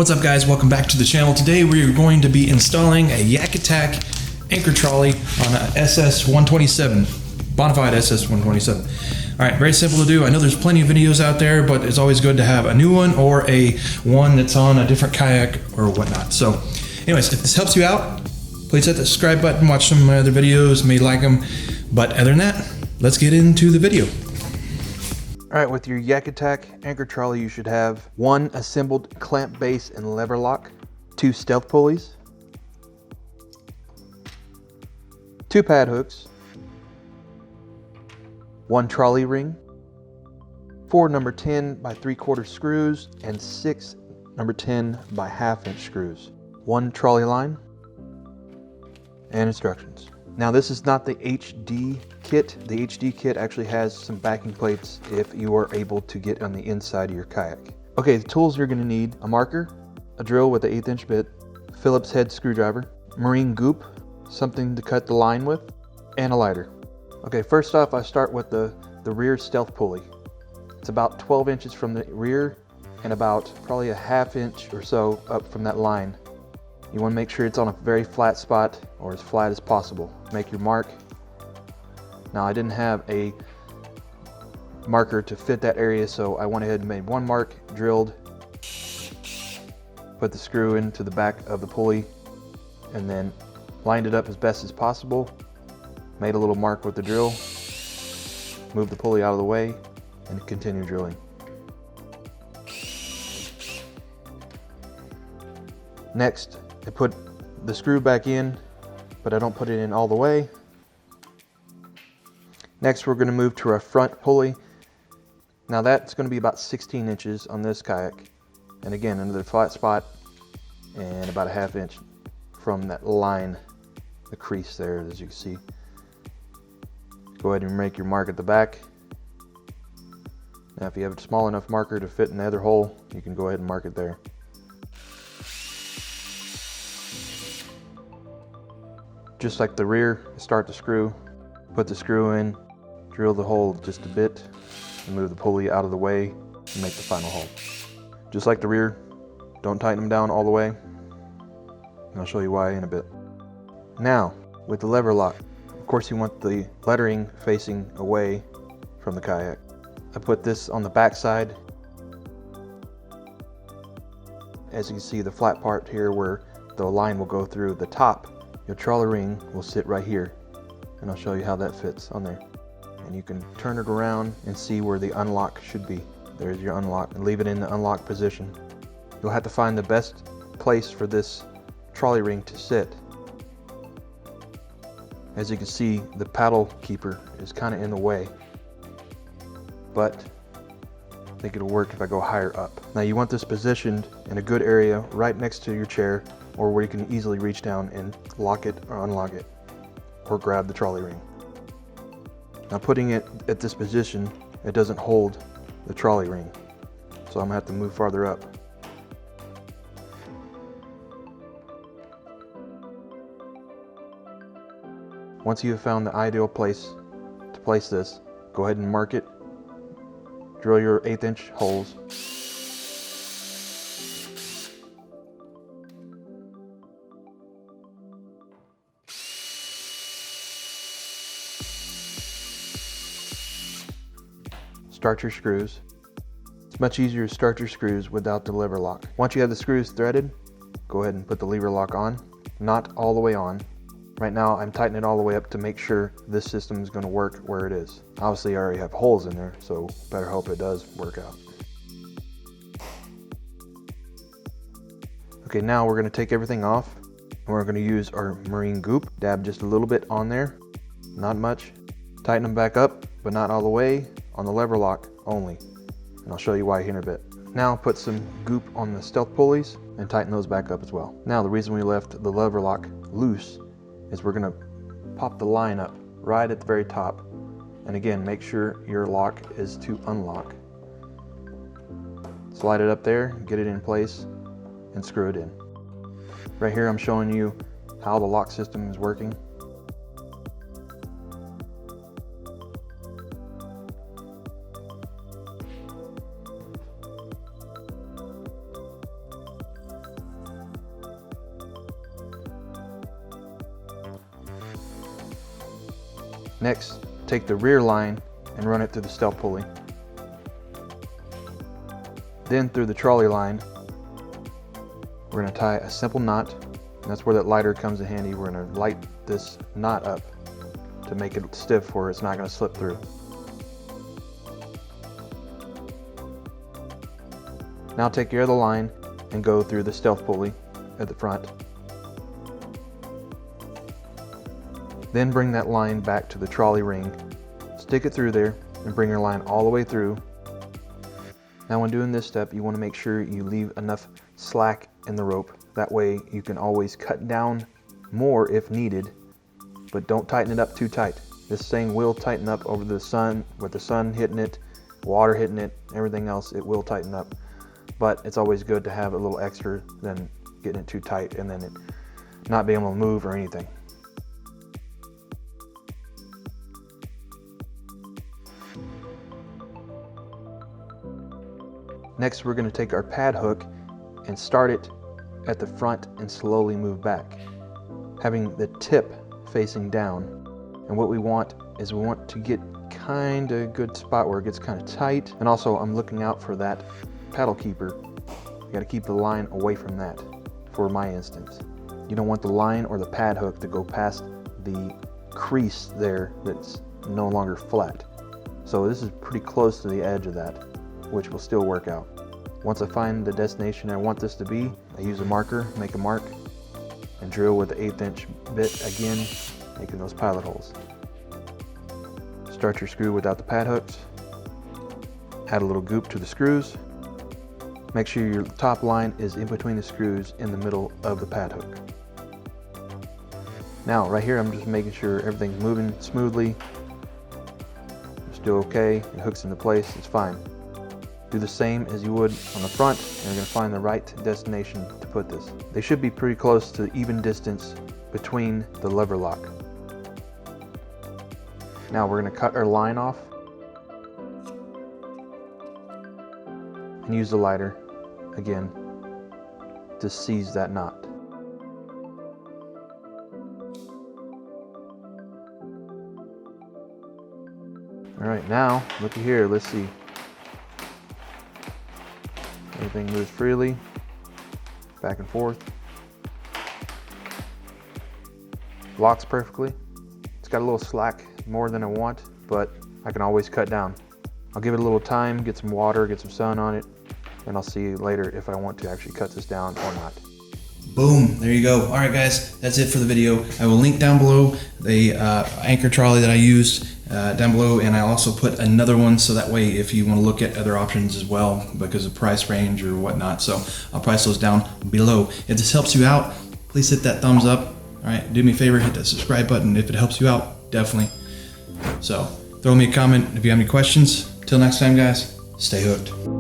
What's up guys, welcome back to the channel. Today we are going to be installing a Yakattack anchor trolley on a SS127, Bonafide SS127. Alright, very simple to do. I know there's plenty of videos out there, but it's always good to have a new one or a one that's on a different kayak or whatnot. So anyways, if this helps you out, please hit the subscribe button, watch some of my other videos, may like them. But other than that, let's get into the video. Alright, with your Yakattack anchor trolley, you should have one assembled clamp base and lever lock, two stealth pulleys, two pad hooks, one trolley ring, four number 10 by 3/4 screws, and six number 10 by 1/2 inch screws, one trolley line, and instructions. Now this is not the HD kit. The HD kit actually has some backing plates if you are able to get on the inside of your kayak. Okay, the tools you're going to need: a marker, a drill with an 1/8 inch bit, Phillips head screwdriver, marine goop, something to cut the line with, and a lighter. Okay, first off I start with the rear stealth pulley. It's about 12 inches from the rear and about probably a 1/2 inch or so up from that line. You want to make sure it's on a very flat spot, or as flat as possible. Make your mark. Now I didn't have a marker to fit that area, so I went ahead and made one mark, drilled, put the screw into the back of the pulley, and then lined it up as best as possible. Made a little mark with the drill, moved the pulley out of the way, and continue drilling. Next, I put the screw back in, but I don't put it in all the way. Next, we're going to move to our front pulley. Now that's going to be about 16 inches on this kayak. And again, another flat spot and about a 1/2 inch from that line, the crease there, as you can see. Go ahead and make your mark at the back. Now if you have a small enough marker to fit in the other hole, you can go ahead and mark it there. Just like the rear, start the screw, put the screw in, drill the hole just a bit, and move the pulley out of the way and make the final hole. Just like the rear, don't tighten them down all the way, and I'll show you why in a bit. Now, with the lever lock, of course you want the lettering facing away from the kayak. I put this on the back side. As you can see, the flat part here where the line will go through the top, your trolley ring will sit right here, and I'll show you how that fits on there. And you can turn it around and see where the unlock should be. There's your unlock, and leave it in the unlock position. You'll have to find the best place for this trolley ring to sit. As you can see, the paddle keeper is kind of in the way, but I think it'll work if I go higher up. Now you want this positioned in a good area right next to your chair, or where you can easily reach down and lock it or unlock it, or grab the trolley ring. Now putting it at this position, it doesn't hold the trolley ring, so I'm gonna have to move farther up. Once you have found the ideal place to place this, go ahead and mark it, drill your 1/8 inch holes, start your screws. It's much easier to start your screws without the lever lock. Once you have the screws threaded, go ahead and put the lever lock on, not all the way on. Right now I'm tightening it all the way up to make sure this system is going to work where it is. Obviously I already have holes in there, so better hope it does work out. Okay, now we're going to take everything off, and we're going to use our marine goop. Dab just a little bit on there, not much. Tighten them back up, but not all the way, on the lever lock only, and I'll show you why here in a bit. Now put some goop on the stealth pulleys and tighten those back up as well. Now the reason we left the lever lock loose is we're going to pop the line up right at the very top, and again make sure your lock is to unlock. Slide it up there, get it in place, and screw it in. Right here I'm showing you how the lock system is working. Next, take the rear line and run it through the stealth pulley. Then through the trolley line, we're going to tie a simple knot, and that's where that lighter comes in handy. We're going to light this knot up to make it stiff where it's not going to slip through. Now take your other line and go through the stealth pulley at the front. Then bring that line back to the trolley ring, stick it through there, and bring your line all the way through. Now when doing this step, you want to make sure you leave enough slack in the rope. That way you can always cut down more if needed, but don't tighten it up too tight. This thing will tighten up over the sun, with the sun hitting it, water hitting it, everything else, it will tighten up. But it's always good to have a little extra than getting it too tight and then it not being able to move or anything. Next, we're going to take our pad hook and start it at the front and slowly move back, having the tip facing down. And what we want is we want to get kind of a good spot where it gets kind of tight. And also I'm looking out for that paddle keeper. You got to keep the line away from that for my instance. You don't want the line or the pad hook to go past the crease there that's no longer flat. So this is pretty close to the edge of that, which will still work out. Once I find the destination I want this to be, I use a marker, make a mark, and drill with the 1/8 inch bit again, making those pilot holes. Start your screw without the pad hooks. Add a little goop to the screws. Make sure your top line is in between the screws in the middle of the pad hook. Now right here I'm just making sure everything's moving smoothly. It's still okay, it hooks into place, it's fine. Do the same as you would on the front, and you're going to find the right destination to put this. They should be pretty close to the even distance between the lever lock. Now we're going to cut our line off and use the lighter again to seize that knot. Alright, now looky here, let's see. Everything moves freely, back and forth. Locks perfectly. It's got a little slack more than I want, but I can always cut down. I'll give it a little time, get some water, get some sun on it, and I'll see you later if I want to actually cut this down or not. Boom, there you go. All right guys, that's it for the video. I will link down below the anchor trolley that I used down below, and I also put another one so that way if you want to look at other options as well because of price range or whatnot. So I'll price those down below. If this helps you out, please hit that thumbs up. All right, do me a favor, hit that subscribe button if it helps you out, definitely. So throw me a comment if you have any questions. Till next time guys, stay hooked.